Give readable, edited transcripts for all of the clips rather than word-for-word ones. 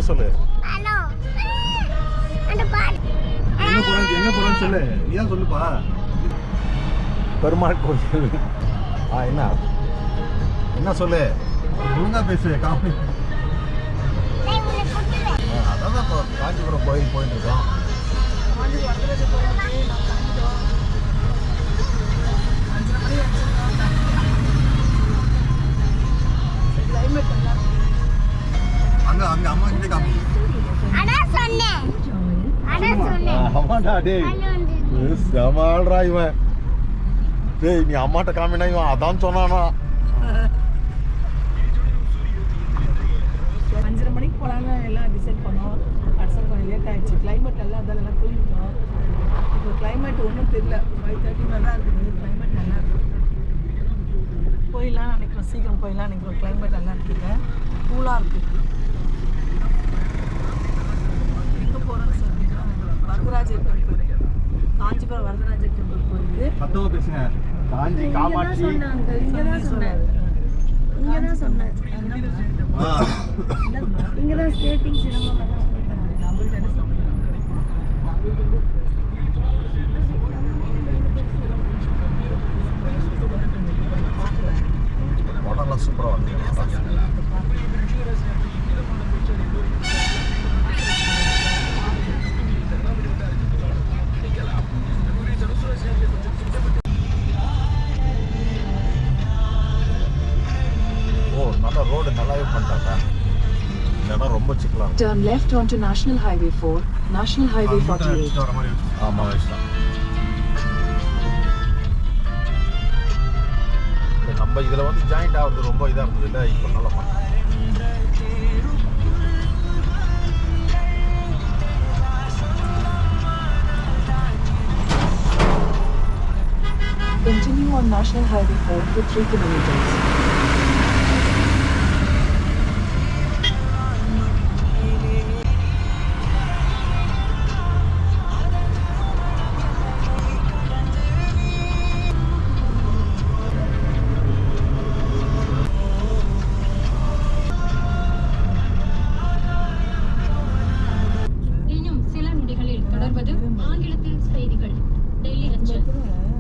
சொல்லு. எங்க போறோம்னு சொல்லு. நீ தான் சொல்லுப்பா. பெருமாள் கோயில். என்ன சொல்லு, ஒழுங்கா பேசு. அதான் இப்போ காஞ்சிபுரம் கோயில் போயிட்டு இருக்கோம். அங்க அங்க அம்மா கிட்ட காமி. அம்மாடா டேய், சமாள்றா இவன். டேய் நீ அம்மாட்ட காமினா இவன் அதான் சொன்னானா. 5:30 மணிக்கு போகலான்னு எல்லாம் டிசைட் பண்ணோம். அடுத்த கொஞ்சம் லேட் ஆகிடுச்சு. கிளைமேட் எல்லாம் அதெல்லாம் தூங்கிட்டோம். இப்போ கிளைமேட் ஒன்றும் தெரியல. 5:30 மேலே தான் இருக்குது. கிளைமேட் நல்லா இருக்குது. போயிடலாம் நினைக்கிறோம், சீக்கிரம் போயிடலாம் நினைக்கிறோம். கிளைமேட் நல்லா இருக்குதுங்க, கூலாக இருக்குது. எங்கே போகிறோன்னு சொல்லிங்கன்னா வரதராஜர் டெம்பிள், காஞ்சிபுரம் வரதராஜர் டெம்பிள் போயிட்டு பத்தவ பேசுங்க. காஞ்சி காமாட்சி இங்கே தான் சொன்னார். இங்கே தான் சொன்னார். இங்கே தான் ஸ்கேட்டிங் சிரமம் நம்மள்கிட்ட சொன்னார். படம்லாம் சூப்பராக வந்து நல்ல ரோடு நல்லாவே பண்ணிட்டாங்க. இடம் ரொம்ப சிக்கலாம். Turn left onto National Highway 4, National Highway 48. ஆமாம் வயசுதான். நம்ம இதில் வந்து ஜாயிண்ட் ஆகிறது ரொம்ப இதாக இருந்தது இல்லை, இப்போ நல்லா பண்ண. Continue on National Highway 4 for 3 kilometers.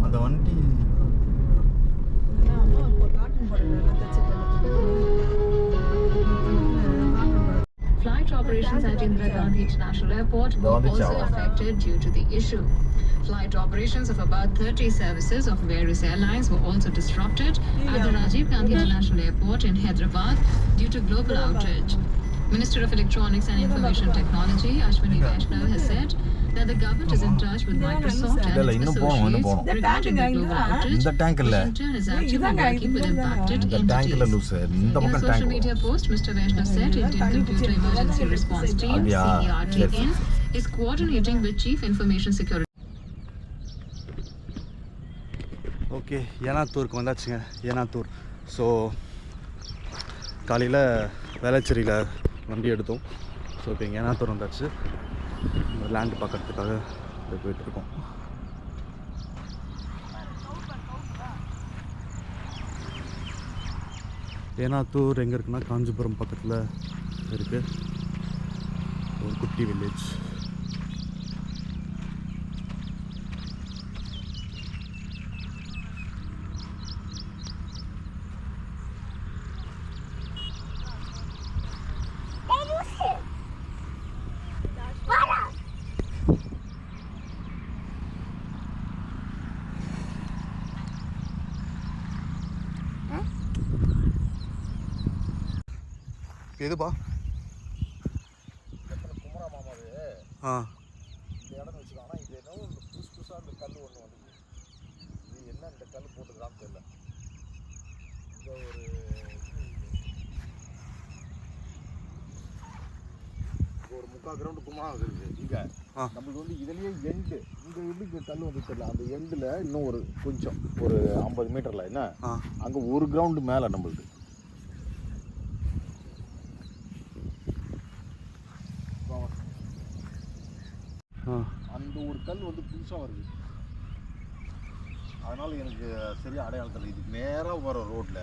அந்த வண்டி Flight operations at Indira Gandhi International Airport were also affected due to the issue. Flight operations of about 30 services of various airlines were also disrupted at the Rajiv Gandhi International Airport in Hyderabad due to global outage. Minister of Electronics and Information Technology Ashwini Vaishnaw has said that the government is in touch with Microsoft and its associates regarding the global outage. இந்த tank இல்ல, Intel is actively working with impacted இந்த டேங்க்ல entities. Loose இந்த In a பக்கம் social tank. media post, Mr. Vaishnaw said Indian Computer Emergency Response Team (CERTN) is coordinating with Chief Information Security. Okay, ஏனாத்தூருக்கு வந்தாச்சுங்க. Enathur. So காலையில் வேளச்சேரியில் வண்டி எடுத்தோம். So இப்போ இங்கே ஏனாத்தூர் வந்தாச்சு. லேண்டு பார்க்கறதுக்காக போயிட்டுருக்கோம். ஏனாத்தூர் எங்கே இருக்குன்னா காஞ்சிபுரம் பக்கத்தில் இருக்குது. ஒரு குட்டி வில்லேஜ். எதுப்பா குமரா மாமாவே இந்த இடம்னு வச்சுக்கோங்க. ஆனால் இது என்ன புதுசாக இந்த கல் ஒன்று வந்து இது என்ன இந்த கல் போட்டுக்கிறான்னு தெரியல. இந்த ஒரு 3/4 கிரவுண்டு குமரா இருக்குது. இங்கே நம்மளுக்கு வந்து இதுலேயே எண்டு இங்கே எப்படி கல் வந்து தெரியல. அந்த எண்டில் இன்னும் ஒரு கொஞ்சம் ஒரு 50 மீட்டரில் என்ன அங்கே ஒரு கிரவுண்டு மேலே நம்மளுக்கு. அந்த ஒரு கல் வந்து புதுசாக வருது. அதனால் எனக்கு சரியாக அடையாளத்தில் இதுக்கு நேராக வர ரோட்டில்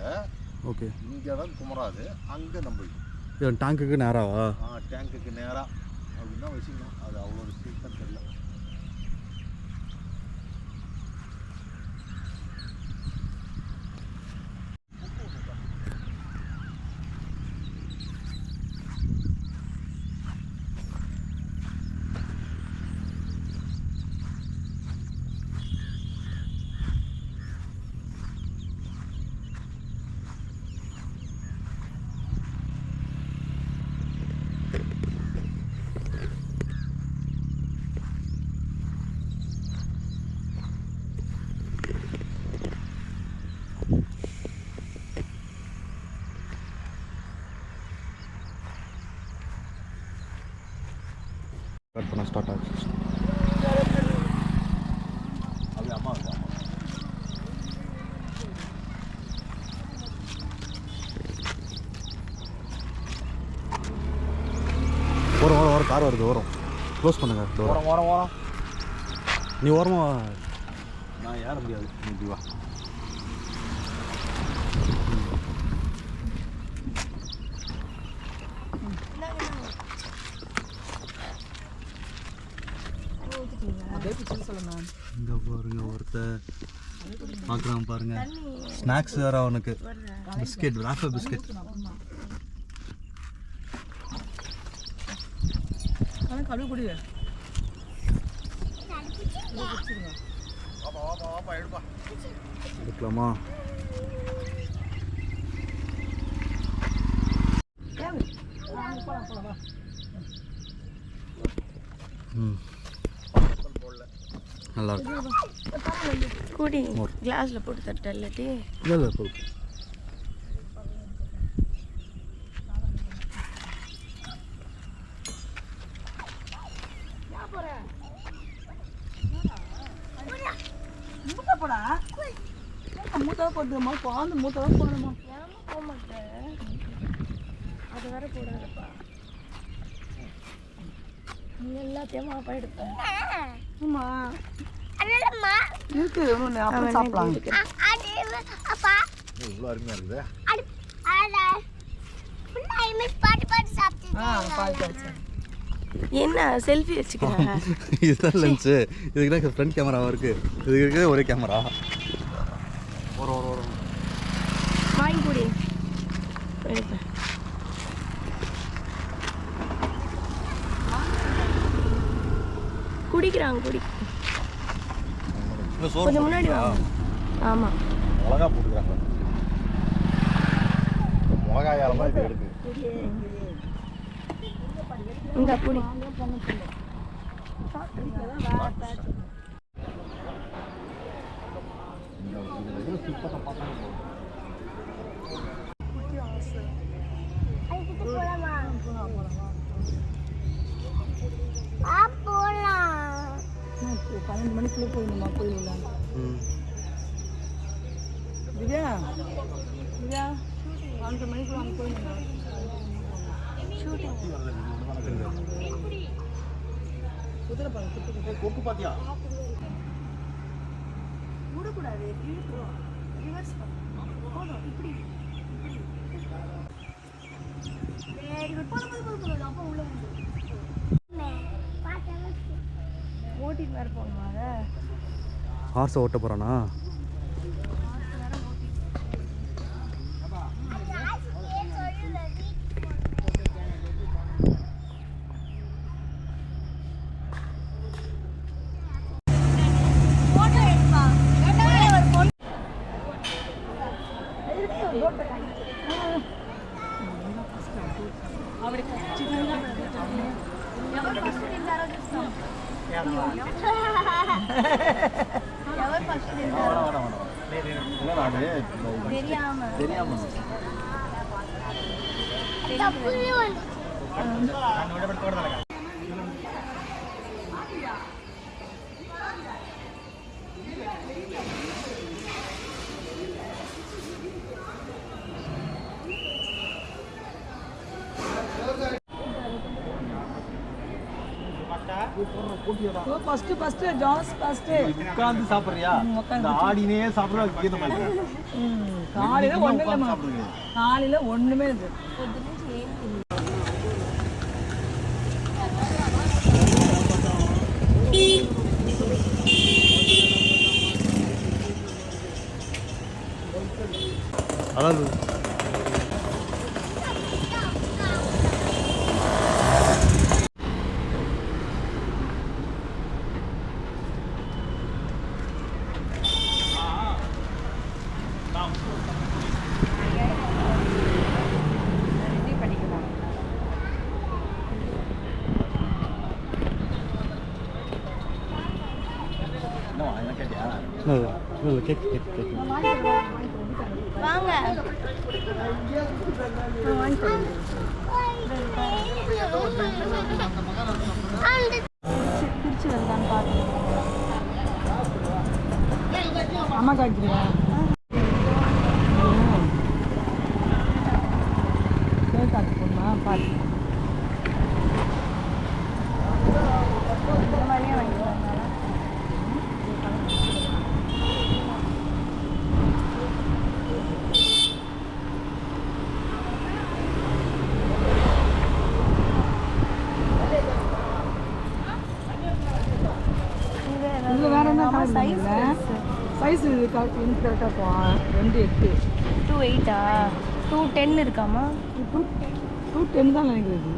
ஓகே இங்கே தான் குமராது, அங்கே நம்ம டேங்குக்கு நேராவா? டேங்குக்கு நேராக அப்படின்னு தான் வச்சுக்கணும். அது அவ்வளோ ஸ்ட்ரிக்டாக தெரியல. கட் பண்ண ஸ்டார்ட் ஆச்சு. அது அம்மா வரும் கார் வருது, வரும். க்ளோஸ் பண்ணுங்க டோர். ஓரம் நீ ஓரமா வா. நான் ஏற முடியாது. நீ இப்படி வா. இங்கே பாருங்க ஒருத்தர் பார்க்குறான் பாருங்க. ஸ்நாக்ஸ் வேறு அவனுக்கு. பிஸ்கெட், ராஃபர் பிஸ்கெட். அப்படியே குடி. எடுக்கலாமா? ம், நல்லா இருக்கு. குடி கிளாஸ்ல போட்டு தட்ட இல்லாட்டி இல்லை இல்லை போதும். மூத்தா போட்டுமா குழந்தை மூத்தா போடணுமா? போக மாட்டேன். அது வர கூடாதுப்பா. நீ எல்லாத்தையும் அப்பா எடுப்பேன். ஆமா இருக்கு ஒன்று அப்புறம் சாப்பிடலாம். இவ்வளோ அருமையாக இருக்குது. என்ன செல்ஃபி வச்சுக்கிறேன். இதுதான் லஞ்சு. இதுக்கு தான் ஃப்ரண்ட் கேமராவாக இருக்குது. இதுக்கு இருக்கிறது ஒரே கேமரா. வரும். வாங்கி குடி எடுப்பேன். குடிக்கிறாங்க குடி. கொஞ்சம் முன்னாடி வாங்க. ஆமாம் மிளகா போட்டுக்கிறாங்க. மிளகாயாலமாக இது எடுக்கு. இந்த குடி. பன்னெண்டு மணிக்குள்ளே போயிடணுமா கோயிலுள்ள? திவ்யா 12 மணிக்குள்ள அங்கே போயிடணுமா? குதிரை பழம் கொக்கு பாத்தியா? விடக்கூடாது. ரிவர்ஸ் போதும். இப்படி வெரி குட். போதும். அப்போ உள்ள வந்து ஓட்டிட்டு வேறு போகணுமா? அதை ஹார்ஸை ஓட்ட போகிறானா? ஃபர்ஸ்ட் ஜாஸ் ஃபர்ஸ்ட் உட்காந்து சாப்பிட்றியா? இந்த ஆடினே சாப்பிட்றது கீழே காலையில் ஒன்றும் இல்லைம்மா. காலையில் ஒன்றுமே இது ஹலால் இல்லை கேக் கேக் கேக் வாங்க திருச்சி வருதான்னு பாருங்க. அம்மா காய்ச்சிருக்கா காய்ச்சி போடணுமா பாரு. இந்த மாதிரியே வாங்கிக்கலாம். இதில் வேறு என்ன சைஸ் சைஸ் எனக்கு கரெக்டாக போவான் 2.8 2.8 2.10 இருக்காமா? 2.10 தான் நினைக்கிறது.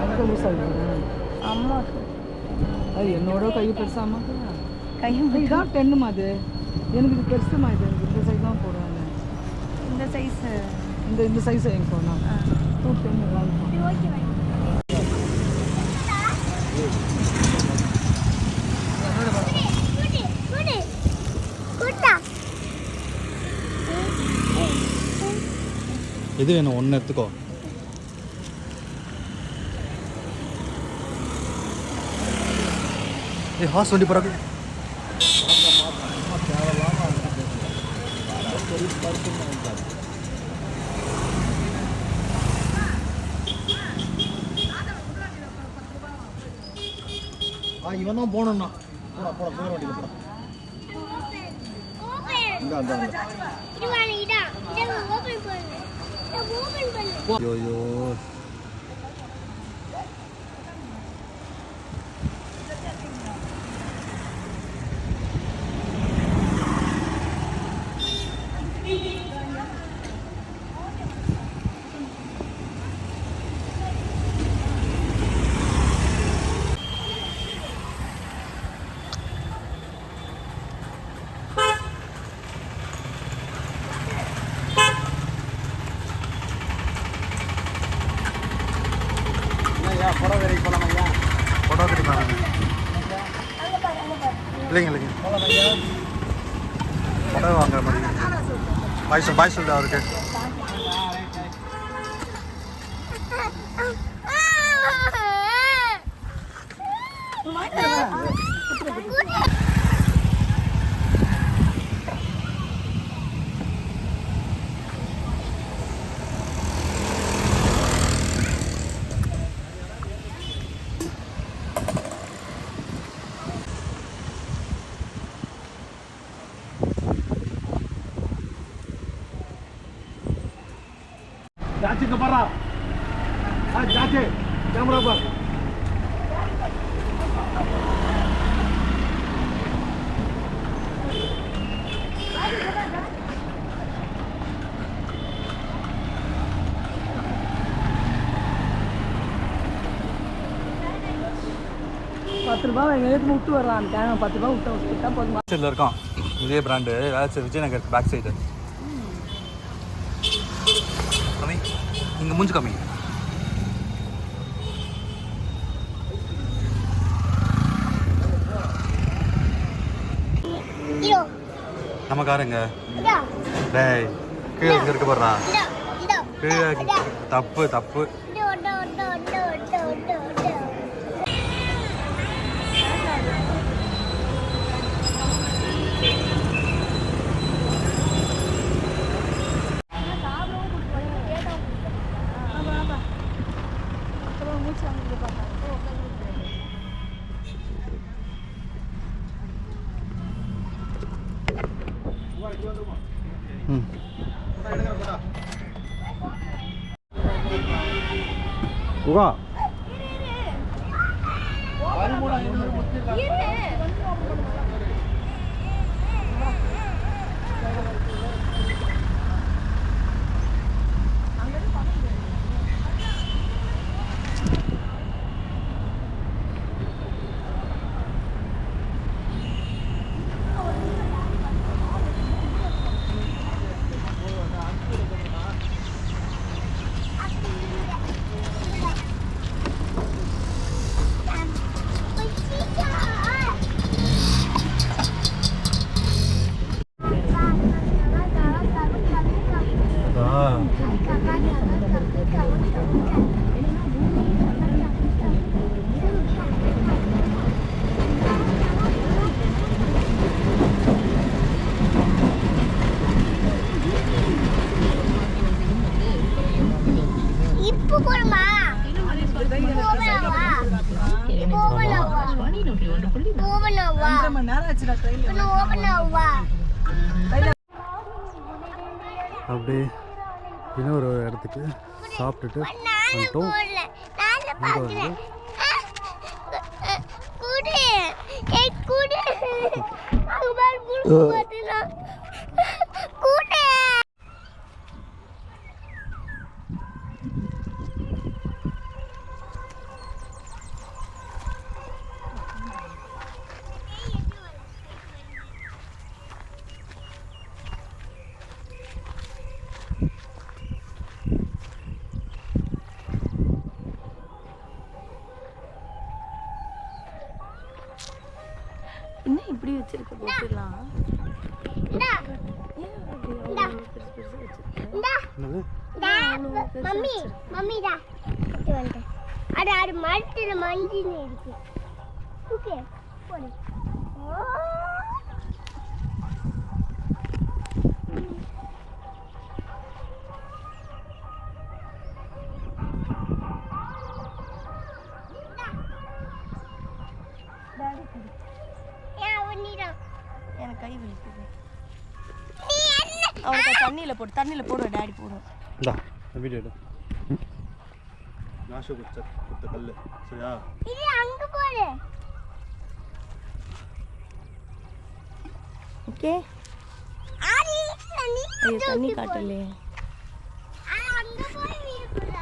அதுக்கு லூஸ் ஆகுது. அம்மா அது என்னோட கை பெருசாமா கையும் இதான் 10மா அது. எனக்கு இது பெருசுமா இது. எனக்கு இந்த சைஸ் தான் போடுவாங்க. இந்த சைஸ் இந்த சைஸ் எனக்கு போடலாம். 2.10 நல்லா இருக்கும். ஓகே எது வேணும் ஒன்று எடுத்துக்கோ. ஹார்ஸ் வண்டி போகிறாங்க. இவன் தான் போகணும்னா போட போட போகிற வண்டியில் போட. ஐயோ படம் கிடைப்பாங்க. இல்லைங்க இல்லைங்க படம் வாங்குற மாதிரி. பாய் சொல்லுடா அவருக்கு. चाची कपड़ा हाँ चाची कैमरा पर ₹10 எங்களுக்கு விட்டு வரலாம். ₹10 விட்டா போதுமா? சைடில் இருக்கான் இதே பிராண்டு. வேலை விஜயநகர் பேக் சைடு. கம்மி இங்கே மூஞ்சி கம்மி. நம்ம காருங்க டேய் கீழே இருக்க போடுறா. கீழே தப்பு தப்பு. உகா மணி நேரம் ஆச்சுடா ட்ரெயினில் ஓப்பன் ஆகுவா அப்படியே இன்னொரு இடத்துக்கு சாப்பிட்டுட்டு வந்துட்டோம். இங்கே வந்து என்ன இப்படி வச்சிருக்க போட்டுலாம் மம்மி மம்மி டா அட அட மரத்துல மஞ்சினே இருக்கு ஓகே போடு எனக்கு கை வலிக்குது அவனுக்கு தண்ணியில் போடுவேன் டாடி போடுவேன் இந்தா வீடியோ எடு. நாஷோ கொடுத்த கல் சரியா? இது அங்க போடு ஓகே ஐயோ தண்ணி காட்டலே அங்க போய் வீடுக்குள்ள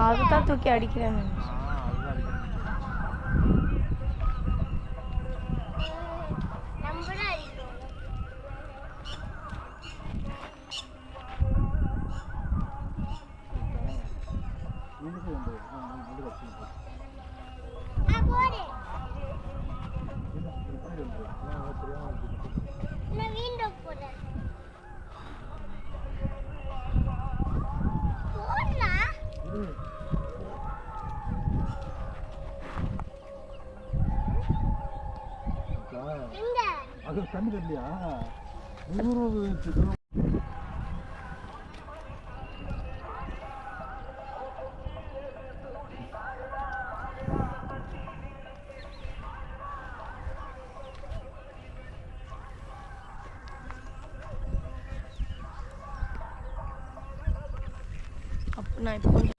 அதுதான் தூக்கி அடிக்கிறேன் அது கண்ணு தெரியலையா? அப்போ நான் இப்போ கொஞ்சம்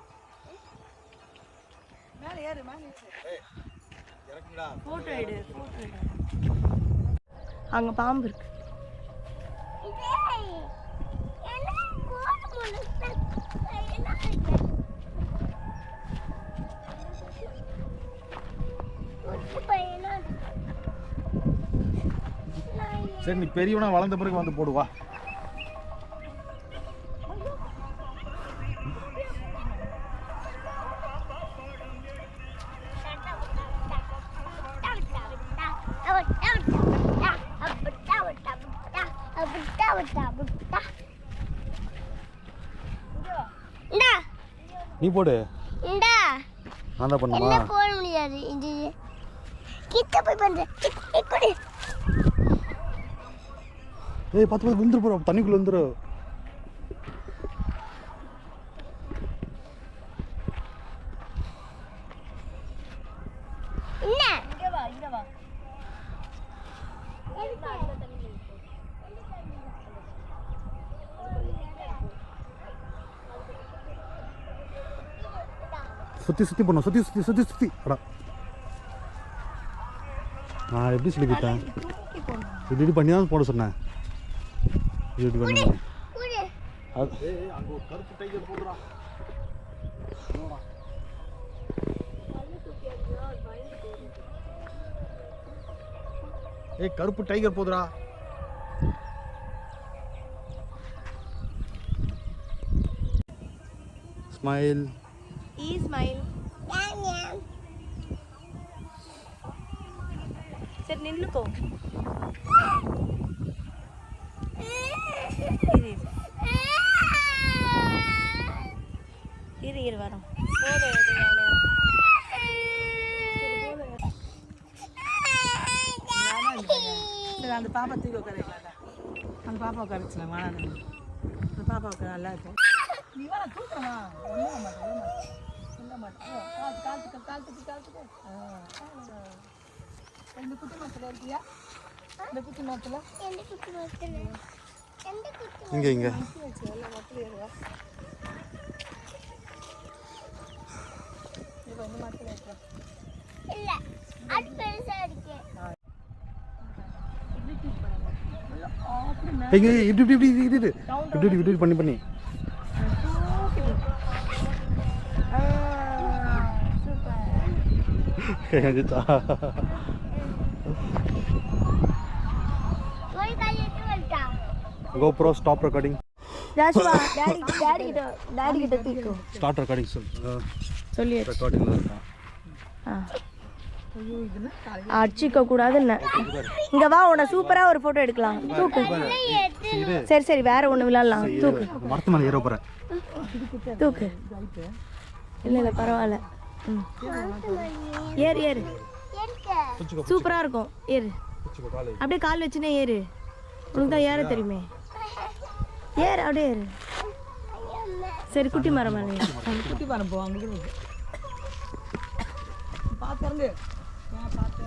மேலே ஏறு ஃபோட்டோ எடு அங்கே பாம்பு இருக்கு சரி நீ பெரியவனா வளர்ந்த பிறகு வந்து போடுவா. நீ போடு. நான் தான் பண்ணுமா? போட முடியாது. இது கிட்ட போய் பண்றேன். ஏய் பார்த்து விழுந்துரு போகிறோம், தண்ணிக்குள்ளே வந்துரு. சுற்றி போடணும், சுற்றி அடா. நான் எப்படி சொல்லி கொடுத்தேன்? இப்படி பண்ணி தான் போட சொன்னேன். இப்படி பண்ணி அது அங்கே ஒரு கருப்பு டைகர் போடுறா. ஏய் கருப்பு டைகர் போதுடா. ஸ்மைல். ஸ்மைல். சரி நின்னுக்கோ. இரு வரோம். அந்த பாப்பா தூக்கி உட்காரிக்கலாம்டா. அந்த பாப்பா உட்காரிச்சலாம் வேணாம். அந்த பாப்பா உட்கார நல்லா இருக்கும். நீ வேணா தூக்கமா ஒன்றும் மாட்டேன் சொல்ல மாட்டேன். காலத்துக்கு இந்த குட்டி மரத்தில் இருக்கியா? இந்த குட்டி மரத்தில் இங்கே வச்சு எல்லா மரத்துலையும் ஏறுவா. இப்போ இந்த மரத்தில் இருக்கா? இல்லை அது பெருசாக இருக்கு. இங்கே இப்படி பண்ணி GoPro stop recording. ராஜ்வா டாடி கிட்ட தூக்கு. Start recording சொல்லி ரெக்கார்டிங்ல இருக்கா? அடிச்சிக்க கூடாதுன்னு. இங்க வா, உன்னை சூப்பரா ஒரு போட்டோ எடுக்கலாம். தூக்கு. சரி வேற ஒண்ணு விளையாடலாம். தூக்கு. மரத்து மேல ஏற போறேன். தூக்கு. இல்ல பரவாயில்ல. ஏறு சூப்பரா இருக்கும். ஏறு. அப்படியே கால் வச்சுனே ஏறு. உனக்கு தான் ஏற தெரியுமே. ஏறு அப்படியே ஏறு. சரி குட்டி மரம் மேலே. குட்டி மரம் போவாங்க. பார்த்துருங்க. பார்த்து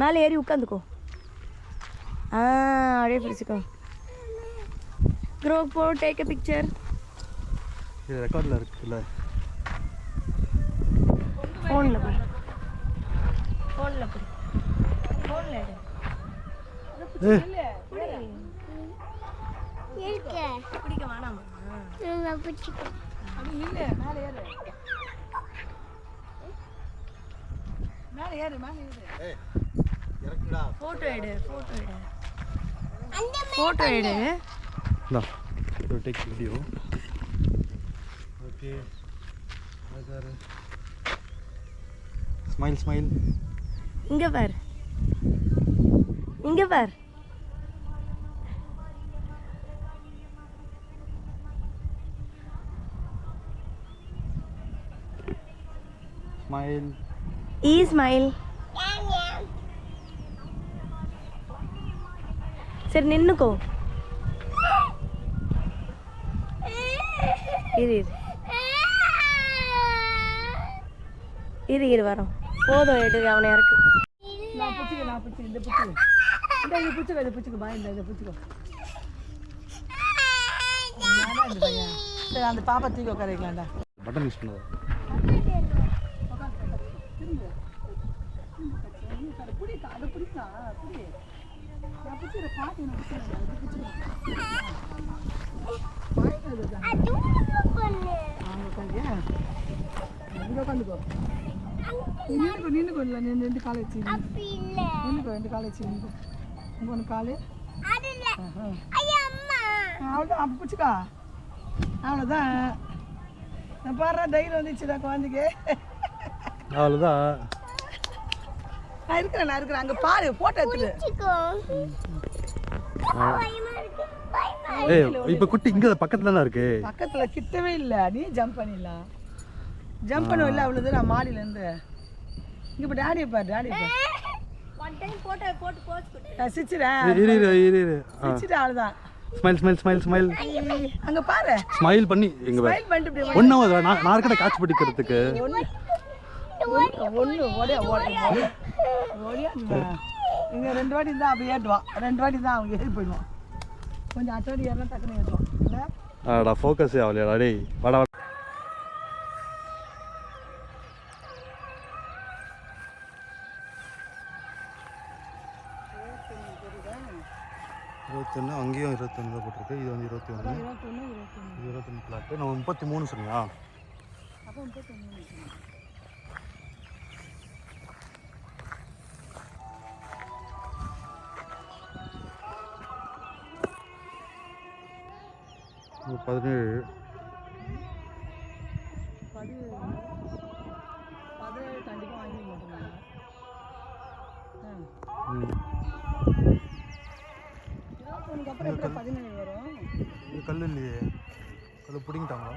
மேலே ஏறி உட்காந்துக்கோ. அப்படியே பிடிச்சிக்கோ. GoPro take a picture. இது ரெக்கார்ட்ல இருக்குல்ல. ஃபோன்ல எடு. பிடிக்க வேணாமா? அப்படி இல்லை. மேலே ஏறு. ஃபோட்டோ எடு. No. So take video. Okay. Smile. இங்க பார். Smile. ஸ்மைல். சரி நின்னுக்கோ. இரு வரோம். போதும் எடு. அவனை இறக்கு. நான் பிடிச்சிக்க. இந்த பிடிச்சிக்கோ. பாய் இந்த பிடிச்சிக்கோ. இந்த பையன். சரி அந்த பாப்பா தூக்கி உட்காரிக்கலாம்டா. பட்டன் யூஸ் பண்ணாத. நின்னுக்கோ. இல்லை ரெண்டு காலை வச்சு ரெண்டு காலை வச்சு ஒன்று காலு அவ்வளோதான். அப்போ பிடிச்சிக்கா. அவ்வளோதான். நான் பாடுறா தைரியம் வந்துச்சுடா குழந்தைக்கு. அவ்வளோதான். நான் இருக்கிறேன். அங்கே பாரு போட்டோ எடுத்துட்டு. இப்போ குட்டி இங்கே பக்கத்துல தான் இருக்கு. பக்கத்தில் கிட்டவே இல்லை. நீ ஜம்ப் பண்ணிடலாம். ஜம்ப் பண்ண இல்லை அவ்வளோ தூரம் மாடியிலேருந்து. இங்கே இப்போ டாடியை பாரு. சிரிச்சிடா. அவ்வளோதான். ஸ்மைல். அங்கே பாரு. ஸ்மைல் பண்ணி எங்க ஸ்மைல் பண்ணிட்டு ஒன்றும் நான் இருக்கிட்ட காட்சி பிடிக்கிறதுக்கு ஒன்று ஓடியா இங்கே 2 வாட்டி தான் அப்படி ஏற்றுவான் 2 வாட்டி தான் அவங்க ஏறி போயிடுவான் கொஞ்சம் அச்சோடி ஏறலாம் டக்குன்னு ஏற்றுவான் இல்லை ஆடா ஃபோக்கஸே ஆகலையாடா டேய் வாடா 21 அங்கேயும் 21 தான் போட்டிருக்கு இது வந்து 21 இது 21 பிளாட்டு நம்ம 33 சொன்னியா அப்போ 33 17 கண்டிப்பாக வாங்கி மாட்டோம் அப்புறம் எப்படி 17 வரும் இது கல் இல்லையே கல் பிடிங்கிட்டாங்களா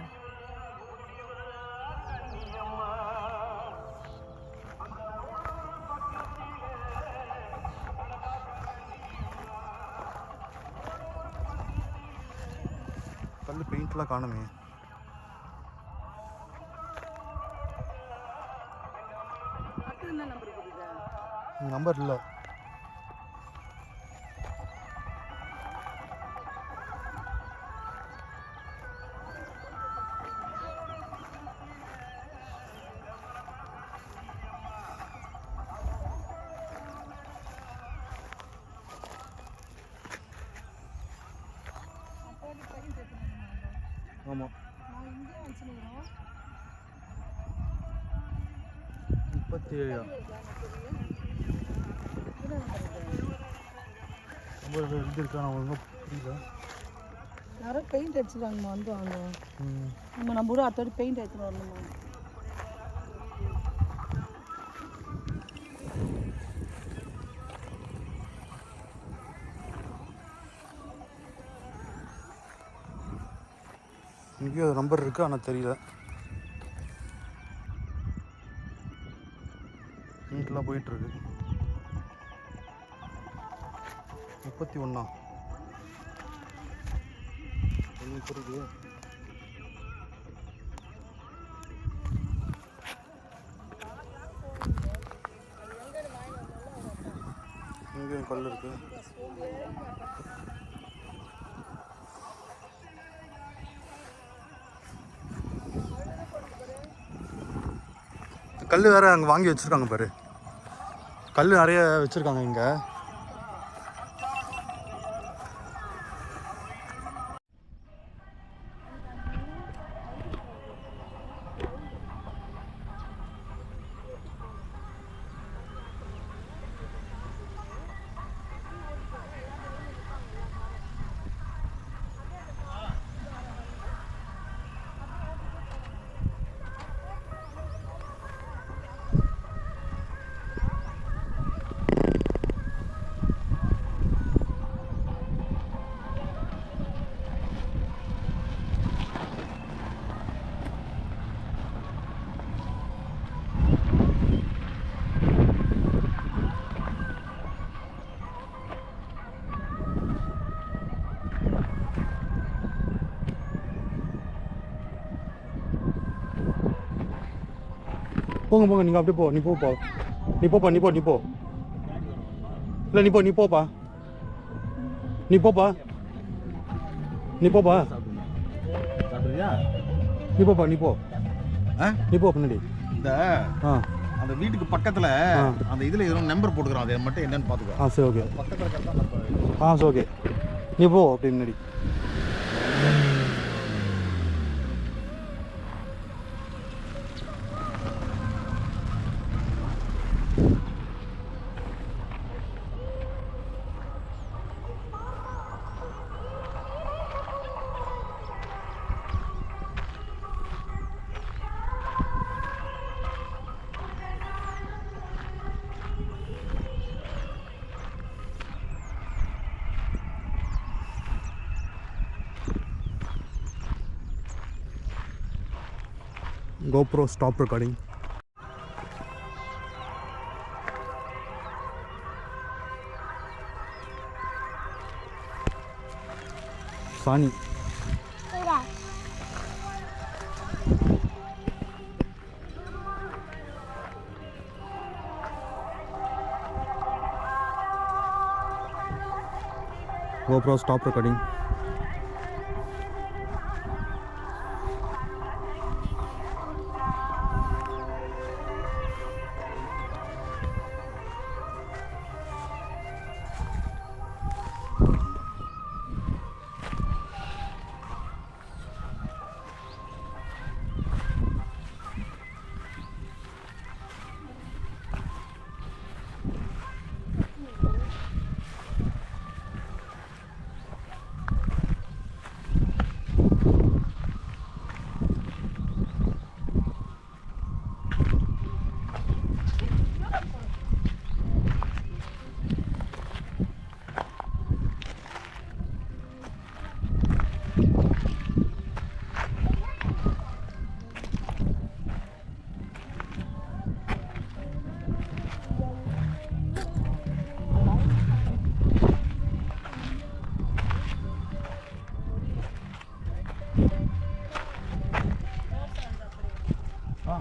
கல் பெயிண்ட்லாம் காணுமே நம்பர் இல்லை ஆமாம் 37 நம்பர் எழுதியிருக்கா நான் ஒழுங்காக புரியல யாரோ பெயிண்ட் அடிச்சுருக்காங்கம்மா வந்து வாங்க நம்ம கூட அத்தோடு பெயிண்ட் அடிச்சுட்டு வரணுமா இங்கேயும் நம்பர் இருக்குது ஆனால் தெரியல நீட்டெலாம் போயிட்டுருக்கு 31 புரியுது இங்கேயும் கல் இருக்குது கல் வேறு அங்கே வாங்கி வச்சுருக்காங்க பாரு கல் நிறைய வச்சுருக்காங்க இங்கே போங்க போங்க நீங்கள் அப்படியே போ நீ போப்பா நீ போப்பா நீ போ நீ போ இல்லை நீ போ நீ போப்பா நீ போப்பா நீ போப்பா சாப்பிடுறியா நீ போப்பா நீ போ நீ போ பின்னாடி இந்த ஆ அந்த வீட்டுக்கு பக்கத்தில் அந்த இதில் எதுவும் நம்பர் போட்டுக்கிறோம் அதை மட்டும் என்னன்னு பார்த்துக்கோ ஆ சரி ஓகே பக்கத்தில் கரெக்டாக ஆ சரி ஓகே நீ போ அப்படி முன்னாடி GoPro stop recording. Sani. GoPro stop recording.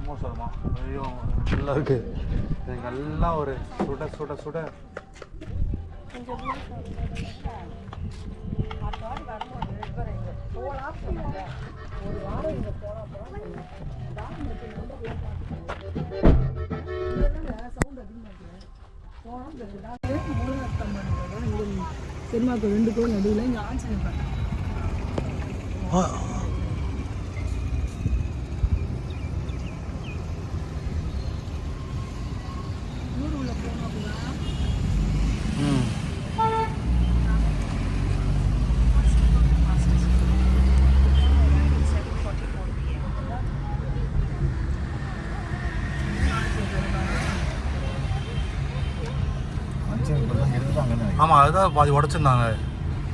மோசமா ஐயோ நல்லா இருக்கு எல்லாம் ஒரு சுட சுட சுட பெருமாக்கு 2 கோயில் நடுவில் இங்கே ஆஞ்சநேயர் ஆமாம் அதுதான் பாதி உடச்சிருந்தாங்க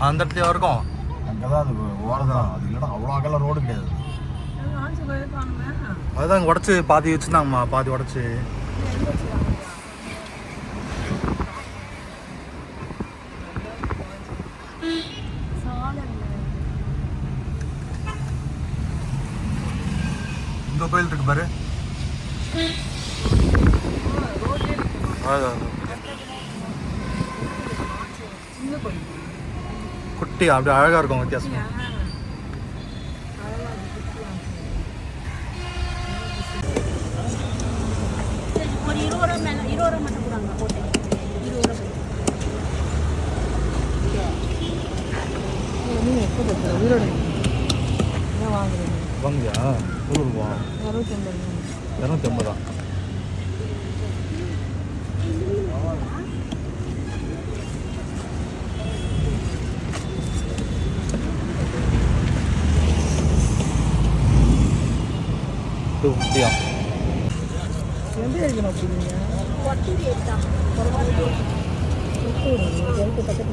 அந்த இடத்துல இருக்கும் அங்கே தான் அது ஓரதான் அது இல்லைன்னா அவ்வளோ அகல ரோடு கிடையாது அதுதான் இங்கே உடச்சி பாதி வச்சுருந்தாங்கம்மா பாதி உடச்சி இங்கே கோயில் இருக்கு பாரு அதான் குட்டி அப்படியே அழகாக இருக்கும் வித்தியாசம் ஒரு 20 ரூபா மட்டும் கொடுங்க போட்டு 20 ரூபா நீங்கள் எப்போ கொடுக்குற உயிரோட என்ன வாங்குறீங்க வாங்கியா எவ்வளோ ரூபா 250 250 எந்த இருக்கணும் அப்படிங்க கொட்டூரி எடுத்தா பக்கத்தில்